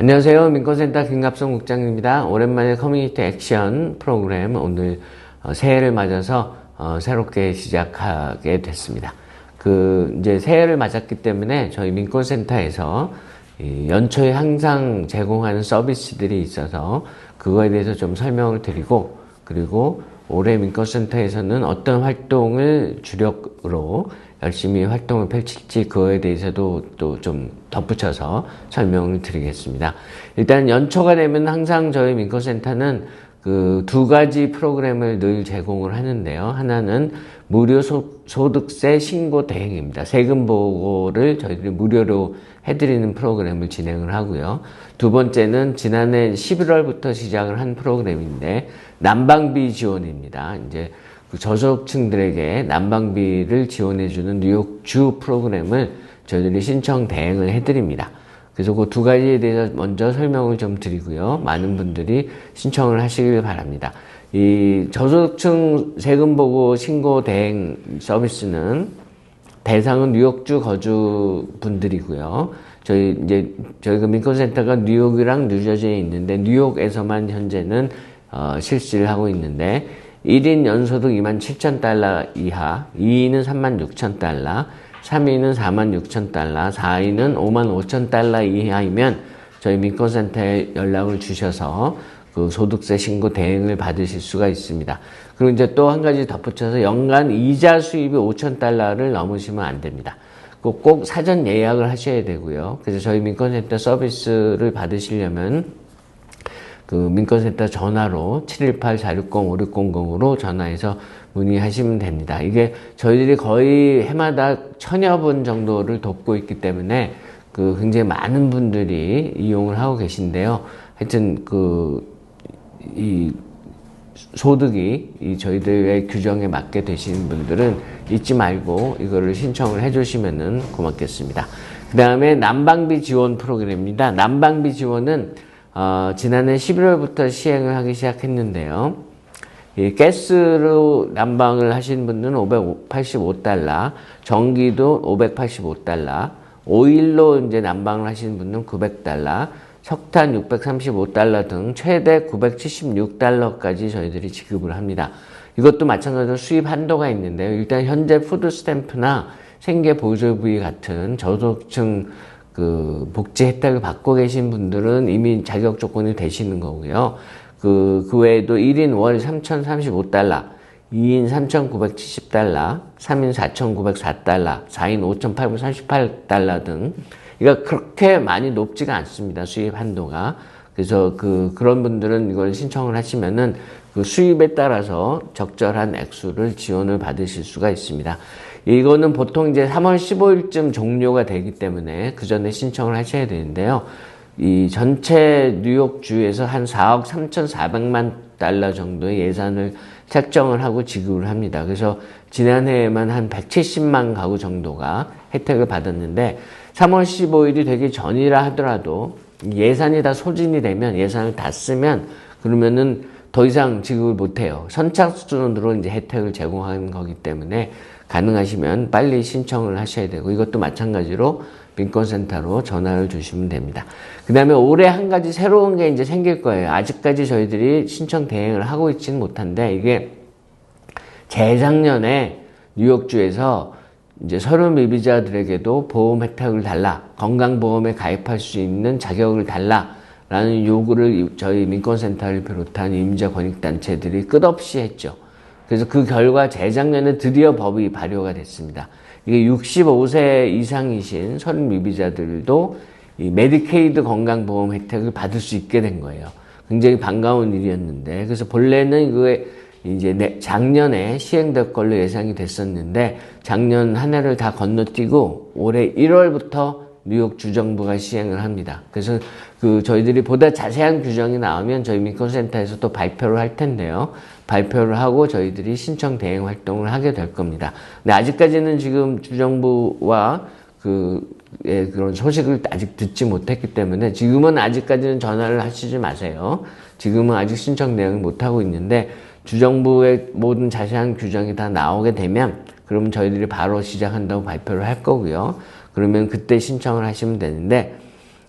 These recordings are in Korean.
안녕하세요. 민권센터 김갑성 국장입니다. 오랜만에 커뮤니티 액션 프로그램 오늘 새해를 맞아서 새롭게 시작하게 됐습니다. 이제 새해를 맞았기 때문에 저희 민권센터에서 연초에 항상 제공하는 서비스들이 있어서 그거에 대해서 좀 설명을 드리고, 그리고 올해 민권센터에서는 어떤 활동을 주력으로 열심히 활동을 펼칠지 그거에 대해서도 또 좀 덧붙여서 설명을 드리겠습니다. 일단 연초가 되면 항상 저희 민권센터는 두 가지 프로그램을 늘 제공을 하는데요. 하나는 무료 소득세 신고 대행입니다. 세금 보고를 저희들이 무료로 해드리는 프로그램을 진행을 하고요. 두 번째는 지난해 11월부터 시작을 한 프로그램인데 난방비 지원입니다. 이제 저소득층들에게 난방비를 지원해주는 뉴욕주 프로그램을 저희들이 신청 대행을 해드립니다. 그래서 그 두 가지에 대해서 먼저 설명을 좀 드리고요. 많은 분들이 신청을 하시길 바랍니다. 이 저소득층 세금보고 신고 대행 서비스는 대상은 뉴욕주 거주 분들이고요. 저희가 민권센터가 뉴욕이랑 뉴저지에 있는데 뉴욕에서만 현재는 실시를 하고 있는데 1인 연소득 27,000달러 이하, 2인은 36,000달러, 3인은 46,000달러, 4인은 55,000달러 이하이면 저희 민권센터에 연락을 주셔서 소득세 신고 대행을 받으실 수가 있습니다. 그리고 이제 또 한 가지 덧붙여서 연간 이자 수입이 5,000달러를 넘으시면 안 됩니다. 꼭 사전 예약을 하셔야 되고요. 그래서 저희 민권센터 서비스를 받으시려면 민권센터 전화로 718-460-5600으로 전화해서 문의하시면 됩니다. 이게 저희들이 거의 해마다 1000여 분 정도를 돕고 있기 때문에 굉장히 많은 분들이 이용을 하고 계신데요. 하여튼 이 소득이 저희들의 규정에 맞게 되시는 분들은 잊지 말고 이거를 신청을 해주시면 고맙겠습니다. 그 다음에 난방비 지원 프로그램입니다. 난방비 지원은 지난해 11월부터 시행을 하기 시작했는데요. 가스로 난방을 하시는 분들은 585달러, 전기도 585달러, 오일로 이제 난방을 하시는 분들은 900달러, 석탄 635달러 등 최대 976달러까지 저희들이 지급을 합니다. 이것도 마찬가지로 수입 한도가 있는데요. 일단 현재 푸드 스탬프나 생계 보조비 같은 저소득층 복지 혜택을 받고 계신 분들은 이미 자격 조건이 되시는 거고요. 그 외에도 1인 월 3,035달러, 2인 3,970달러, 3인 4,904달러, 4인 5,838달러 등, 그러니까 그렇게 많이 높지가 않습니다. 수입 한도가. 그래서 그런 분들은 이걸 신청을 하시면은 수입에 따라서 적절한 액수를 지원을 받으실 수가 있습니다. 이거는 보통 이제 3월 15일쯤 종료가 되기 때문에 그 전에 신청을 하셔야 되는데요. 이 전체 뉴욕주에서 한 4억 3,400만 달러 정도의 예산을 책정을 하고 지급을 합니다. 그래서 지난해에만 한 170만 가구 정도가 혜택을 받았는데 3월 15일이 되기 전이라 하더라도 예산이 다 소진이 되면, 예산을 다 쓰면 그러면은 더 이상 지급을 못해요. 선착순으로 이제 혜택을 제공하는 거기 때문에 가능하시면 빨리 신청을 하셔야 되고, 이것도 마찬가지로 민권센터로 전화를 주시면 됩니다. 그 다음에 올해 한 가지 새로운 게 이제 생길 거예요. 아직까지 저희들이 신청 대행을 하고 있지는 못한데, 이게 재작년에 뉴욕주에서 이제 서류 미비자들에게도 보험 혜택을 달라, 건강보험에 가입할 수 있는 자격을 달라 라는 요구를 저희 민권센터를 비롯한 임자 권익단체들이 끝없이 했죠. 그래서 그 결과 재작년에 드디어 법이 발효가 됐습니다. 이게 65세 이상이신 서류 미비자들도 이 메디케이드 건강보험 혜택을 받을 수 있게 된 거예요. 굉장히 반가운 일이었는데, 그래서 본래는 그게 이제 작년에 시행될 걸로 예상이 됐었는데, 작년 한 해를 다 건너뛰고 올해 1월부터 뉴욕 주정부가 시행을 합니다. 그래서 저희들이 보다 자세한 규정이 나오면 저희 민권센터에서 또 발표를 할 텐데요. 발표를 하고 저희들이 신청 대행 활동을 하게 될 겁니다. 근데 아직까지는 지금 주정부와 그런 소식을 아직 듣지 못했기 때문에 지금은 아직까지는 전화를 하시지 마세요. 지금은 아직 신청 대행을 못하고 있는데, 주정부의 모든 자세한 규정이 다 나오게 되면 그러면 저희들이 바로 시작한다고 발표를 할 거고요. 그러면 그때 신청을 하시면 되는데,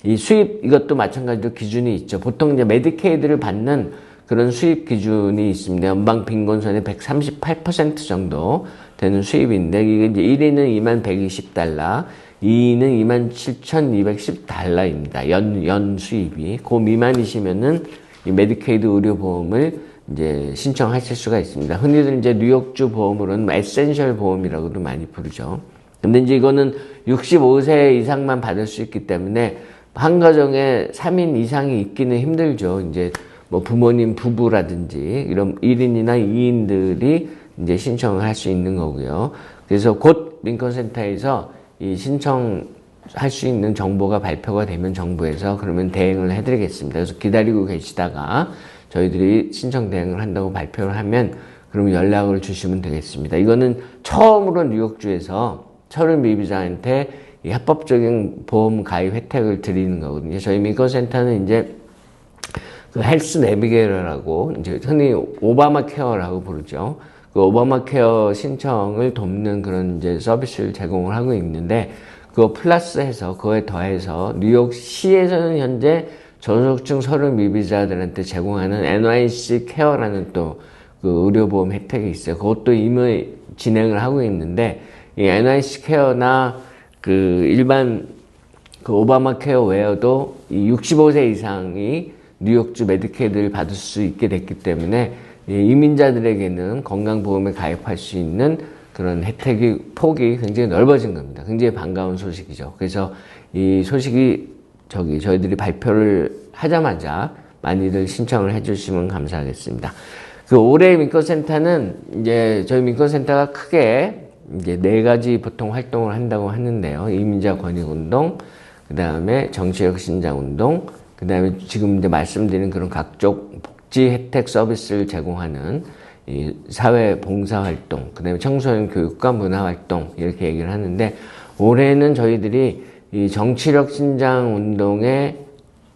이 수입, 이것도 마찬가지로 기준이 있죠. 보통 이제 메디케이드를 받는 그런 수입 기준이 있습니다. 연방 빈곤선의 138% 정도 되는 수입인데, 이게 이제 1위는 2120달러, 2위는 27,210달러입니다. 연 수입이. 그 미만이시면은 이 메디케이드 의료보험을 이제 신청하실 수가 있습니다. 흔히들 이제 뉴욕주 보험으로는 에센셜 보험이라고도 많이 부르죠. 근데 이제 이거는 65세 이상만 받을 수 있기 때문에 한 가정에 3인 이상이 있기는 힘들죠. 이제 뭐 부모님 부부라든지 이런 1인이나 2인들이 이제 신청을 할 수 있는 거고요. 그래서 곧 민권센터에서 이 신청할 수 있는 정보가 발표가 되면 정부에서 그러면 대행을 해드리겠습니다. 그래서 기다리고 계시다가 저희들이 신청 대행을 한다고 발표를 하면 그러면 연락을 주시면 되겠습니다. 이거는 처음으로 뉴욕주에서 서른 미비자한테 이 합법적인 보험 가입 혜택을 드리는 거거든요. 저희 민권센터는 이제 그 헬스 내비게이터라고 이제 흔히 오바마 케어라고 부르죠. 그 오바마 케어 신청을 돕는 그런 이제 서비스를 제공을 하고 있는데, 그거 플러스해서 그거에 더해서 뉴욕시에서는 현재 저소득층 서른 미비자들한테 제공하는 NYC 케어라는 또 그 의료보험 혜택이 있어요. 그것도 이미 진행을 하고 있는데, 이 NYC 케어나 그 일반 그 오바마 케어 외에도 이 65세 이상이 뉴욕주 메디케이드를 받을 수 있게 됐기 때문에 이민자들에게는 건강보험에 가입할 수 있는 그런 혜택이 폭이 굉장히 넓어진 겁니다. 굉장히 반가운 소식이죠. 그래서 이 소식이 저희들이 발표를 하자마자 많이들 신청을 해주시면 감사하겠습니다. 그 올해 민권센터는 이제 저희 민권센터가 크게 이제 4가지 보통 활동을 한다고 하는데요. 이민자 권익운동, 그 다음에 정치적 신장운동, 그 다음에 지금 이제 말씀드린 그런 각종 복지 혜택 서비스를 제공하는 이 사회 봉사 활동, 그 다음에 청소년 교육과 문화 활동, 이렇게 얘기를 하는데, 올해는 저희들이 이 정치력 신장 운동에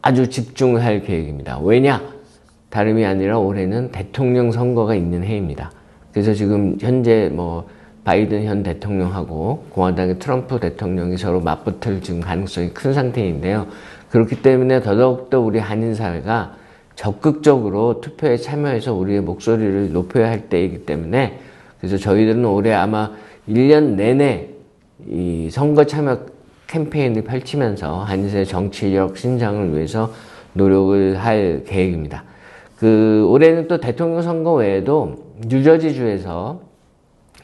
아주 집중을 할 계획입니다. 왜냐? 다름이 아니라 올해는 대통령 선거가 있는 해입니다. 그래서 지금 현재 뭐 바이든 현 대통령하고 공화당의 트럼프 대통령이 서로 맞붙을 지금 가능성이 큰 상태인데요. 그렇기 때문에 더더욱더 우리 한인사회가 적극적으로 투표에 참여해서 우리의 목소리를 높여야 할 때이기 때문에, 그래서 저희들은 올해 아마 1년 내내 이 선거 참여 캠페인을 펼치면서 한인사회 정치력 신장을 위해서 노력을 할 계획입니다. 그 올해는 또 대통령 선거 외에도 뉴저지주에서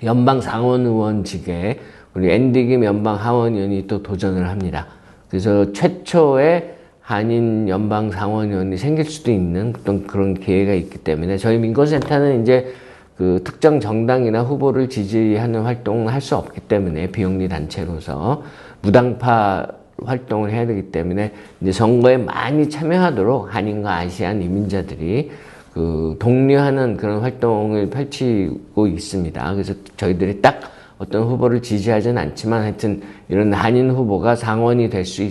연방 상원의원직에 우리 앤디 김 연방 하원의원이 또 도전을 합니다. 그래서 최초의 한인 연방 상원의원이 생길 수도 있는 어떤 그런 기회가 있기 때문에 저희 민권센터는 이제 그 특정 정당이나 후보를 지지하는 활동을 할 수 없기 때문에 비영리 단체로서 무당파 활동을 해야 되기 때문에 이제 선거에 많이 참여하도록 한인과 아시안 이민자들이 그 독려하는 그런 활동을 펼치고 있습니다. 그래서 저희들이 딱 어떤 후보를 지지하지는 않지만 하여튼 이런 한인 후보가 상원의원이 될 수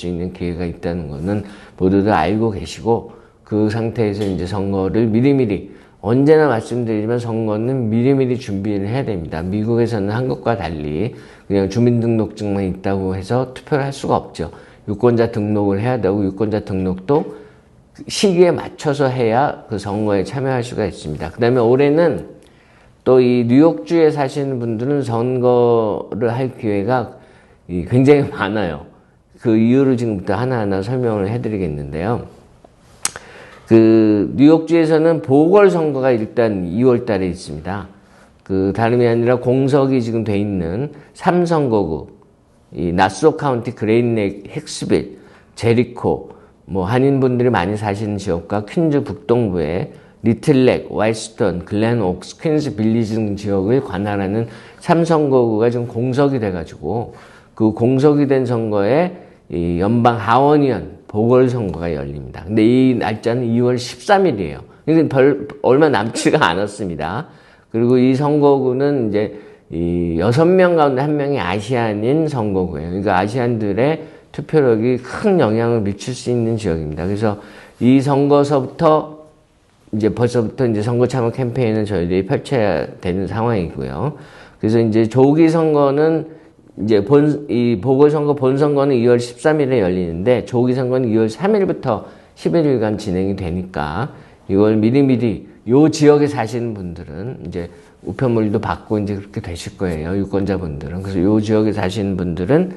있는 기회가 있다는 거는 모두들 알고 계시고, 그 상태에서 이제 선거를 미리미리, 언제나 말씀드리지만 선거는 미리미리 준비를 해야 됩니다. 미국에서는 한국과 달리 그냥 주민등록증만 있다고 해서 투표를 할 수가 없죠. 유권자 등록을 해야 되고, 유권자 등록도 시기에 맞춰서 해야 그 선거에 참여할 수가 있습니다. 그 다음에 올해는 또 이 뉴욕주에 사시는 분들은 선거를 할 기회가 굉장히 많아요. 그 이유를 지금부터 하나하나 설명을 해드리겠는데요. 그 뉴욕주에서는 보궐선거가 일단 2월 달에 있습니다. 그 다름이 아니라 공석이 지금 돼 있는 3선거구, 이 나소 카운티, 그레인넥, 헥스빌, 제리코, 뭐 한인분들이 많이 사시는 지역과 퀸즈 북동부의 리틀렉, 와이스턴, 글렌옥스, 퀸즈 빌리지 등 지역을 관할하는 3선거구가 지금 공석이 돼가지고, 그 공석이 된 선거에 이 연방 하원의원 보궐선거가 열립니다. 근데 이 날짜는 2월 13일이에요. 그러니까 얼마 남지가 않았습니다. 그리고 이 선거구는 이제 이 6명 가운데 1명이 아시안인 선거구예요. 그러니까 아시안들의 투표력이 큰 영향을 미칠 수 있는 지역입니다. 그래서 이 선거서부터 벌써부터 이제 선거 참여 캠페인을 저희들이 펼쳐야 되는 상황이고요. 그래서 이제 조기 선거는 이제 이 보궐선거 본선거는 2월 13일에 열리는데 조기선거는 2월 3일부터 11일간 진행이 되니까 이걸 미리미리 요 지역에 사시는 분들은 이제 우편물도 받고 이제 그렇게 되실 거예요. 유권자분들은. 그래서 요 지역에 사시는 분들은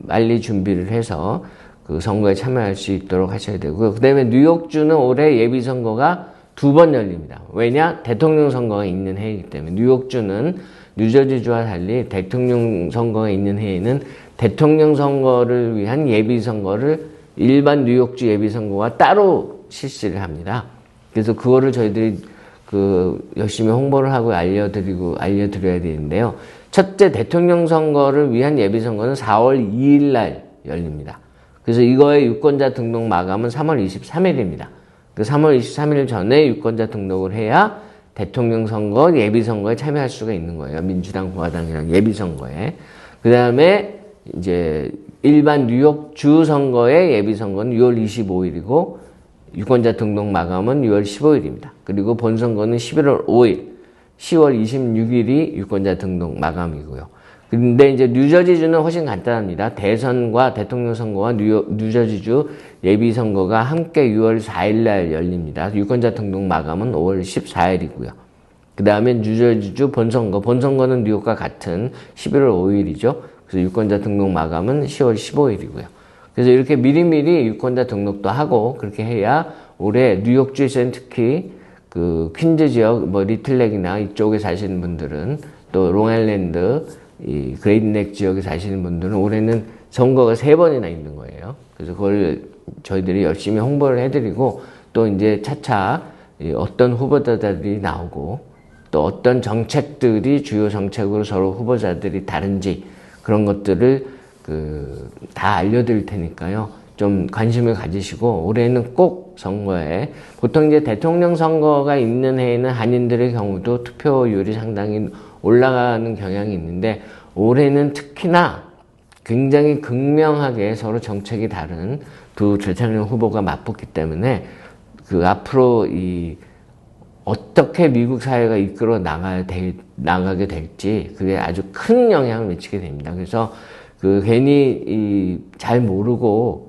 빨리 준비를 해서 그 선거에 참여할 수 있도록 하셔야 되고요. 그 다음에 뉴욕주는 올해 예비선거가 2번 열립니다. 왜냐? 대통령 선거가 있는 해이기 때문에. 뉴욕주는 뉴저지주와 달리 대통령 선거가 있는 해에는 대통령 선거를 위한 예비선거를 일반 뉴욕주 예비선거와 따로 실시를 합니다. 그래서 그거를 저희들이 열심히 홍보를 하고 알려드려야 되는데요. 첫째, 대통령 선거를 위한 예비선거는 4월 2일 날 열립니다. 그래서 이거의 유권자 등록 마감은 3월 23일입니다. 그 3월 23일 전에 유권자 등록을 해야 대통령 선거, 예비선거에 참여할 수가 있는 거예요. 민주당, 공화당이랑 예비선거에. 그 다음에 이제 일반 뉴욕주 선거의 예비선거는 6월 25일이고 유권자 등록 마감은 6월 15일입니다. 그리고 본선거는 11월 5일, 10월 26일이 유권자 등록 마감이고요. 근데 이제 뉴저지주는 훨씬 간단합니다. 대선과 대통령 선거와 뉴저지주 예비선거가 함께 6월 4일 날 열립니다. 유권자 등록 마감은 5월 14일이고요. 그 다음에 뉴저지주 본선거는 뉴욕과 같은 11월 5일이죠. 그래서 유권자 등록 마감은 10월 15일이고요. 그래서 이렇게 미리미리 유권자 등록도 하고 그렇게 해야 올해 뉴욕주에서는 특히 그 퀸즈 지역, 리틀렉이나 이쪽에 사시는 분들은 또 롱아일랜드, 이 그레이트넥 지역에 사시는 분들은 올해는 선거가 3번이나 있는 거예요. 그래서 그걸 저희들이 열심히 홍보를 해드리고 또 이제 차차 어떤 후보자들이 나오고 또 어떤 정책들이 주요 정책으로 서로 후보자들이 다른지 그런 것들을 다 알려드릴 테니까요. 좀 관심을 가지시고 올해는 꼭 선거에 보통 이제 대통령 선거가 있는 해에는 한인들의 경우도 투표율이 상당히 올라가는 경향이 있는데 올해는 특히나 굉장히 극명하게 서로 정책이 다른 두 대통령 후보가 맞붙기 때문에 앞으로 어떻게 미국 사회가 이끌어 나가게 될지 그게 아주 큰 영향을 미치게 됩니다. 그래서 괜히 잘 모르고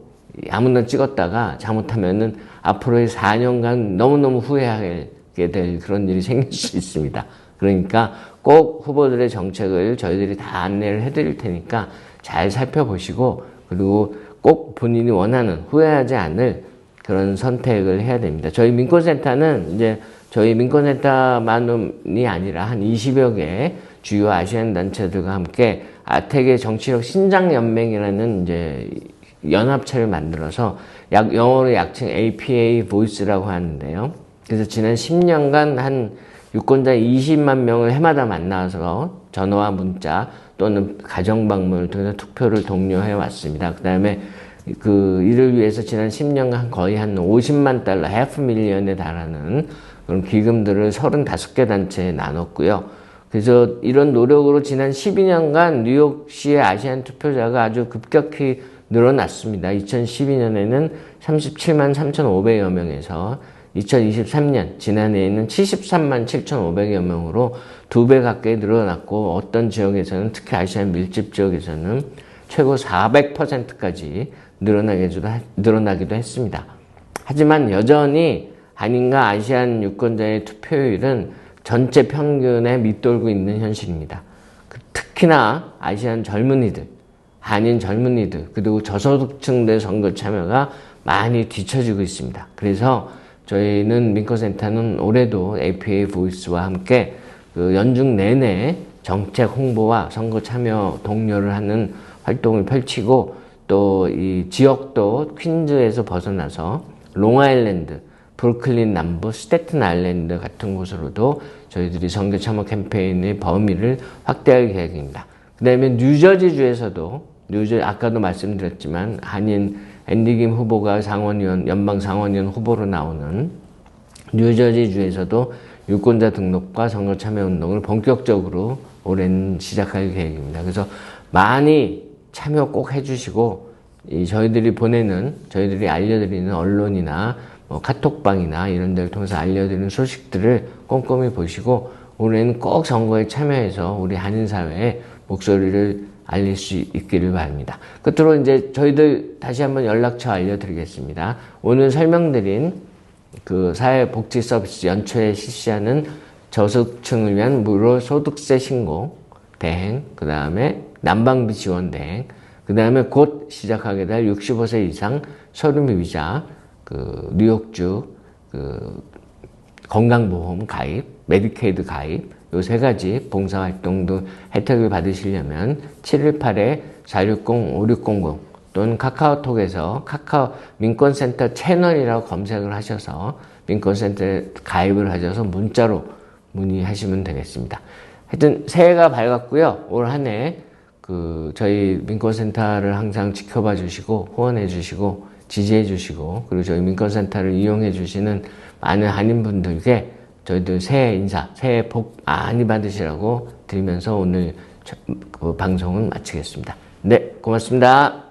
아무나 찍었다가 잘못하면은 앞으로의 4년간 너무너무 후회하게 될 그런 일이 생길 수 있습니다. 그러니까 꼭 후보들의 정책을 저희들이 다 안내를 해드릴 테니까 잘 살펴보시고 그리고 꼭 본인이 원하는 후회하지 않을 그런 선택을 해야 됩니다. 저희 민권센터는 이제 저희 민권센터만이 아니라 한 20여 개 주요 아시안 단체들과 함께 아태계 정치력 신장연맹이라는 이제 연합체를 만들어서 영어로 약칭 APA 보이스라고 하는데요. 그래서 지난 10년간 한 유권자 20만 명을 해마다 만나서 전화와 문자 또는 가정방문을 통해서 투표를 독려해 왔습니다. 그 다음에 이를 위해서 지난 10년간 거의 한 50만 달러, $500,000에 달하는 그런 기금들을 35개 단체에 나눴고요. 그래서 이런 노력으로 지난 12년간 뉴욕시의 아시안 투표자가 아주 급격히 늘어났습니다. 2012년에는 37만 3,500여 명에서 2023년 지난해에는 73만 7,500여 명으로 2배 가까이 늘어났고 어떤 지역에서는 특히 아시안 밀집 지역에서는 최고 400%까지 늘어나기도 했습니다. 하지만 여전히 한인과 아시안 유권자의 투표율은 전체 평균에 밑돌고 있는 현실입니다. 특히나 아시안 젊은이들, 한인 젊은이들, 그리고 저소득층들 선거 참여가 많이 뒤처지고 있습니다. 그래서 저희는 민권센터는 올해도 APA 보이스와 함께 연중 내내 정책 홍보와 선거 참여 독려를 하는 활동을 펼치고 또 이 지역도 퀸즈에서 벗어나서 롱아일랜드, 브루클린 남부, 스태튼 아일랜드 같은 곳으로도 저희들이 선거 참여 캠페인의 범위를 확대할 계획입니다. 그 다음에 뉴저지주에서도 아까도 말씀드렸지만 한인 앤디 김 후보가 연방 상원의원 후보로 나오는 뉴저지주에서도 유권자 등록과 선거 참여 운동을 본격적으로 올해는 시작할 계획입니다. 그래서 많이 참여 꼭 해주시고 저희들이 알려드리는 언론이나 카톡방이나 이런 데를 통해서 알려드리는 소식들을 꼼꼼히 보시고 올해는 꼭 선거에 참여해서 우리 한인사회의 목소리를 알릴 수 있기를 바랍니다. 끝으로 이제 저희들 다시 한번 연락처 알려드리겠습니다. 오늘 설명드린 그 사회복지 서비스 연초에 실시하는 저소득층을 위한 무료 소득세 신고 대행, 그 다음에 난방비 지원 대행, 그 다음에 곧 시작하게 될 65세 이상 소득미자, 그 뉴욕주, 그 건강보험 가입, 메디케이드 가입, 요 세 가지 봉사활동도 혜택을 받으시려면 718-460-5600 또는 카카오톡에서 카카오 민권센터 채널이라고 검색을 하셔서 민권센터에 가입을 하셔서 문자로 문의하시면 되겠습니다. 하여튼 새해가 밝았고요. 올 한 해 그 저희 민권센터를 항상 지켜봐 주시고 후원해 주시고 지지해 주시고 그리고 저희 민권센터를 이용해 주시는 많은 한인분들께 저희들 새해 인사, 새해 복 많이 받으시라고 드리면서 오늘 그 방송은 마치겠습니다. 네, 고맙습니다.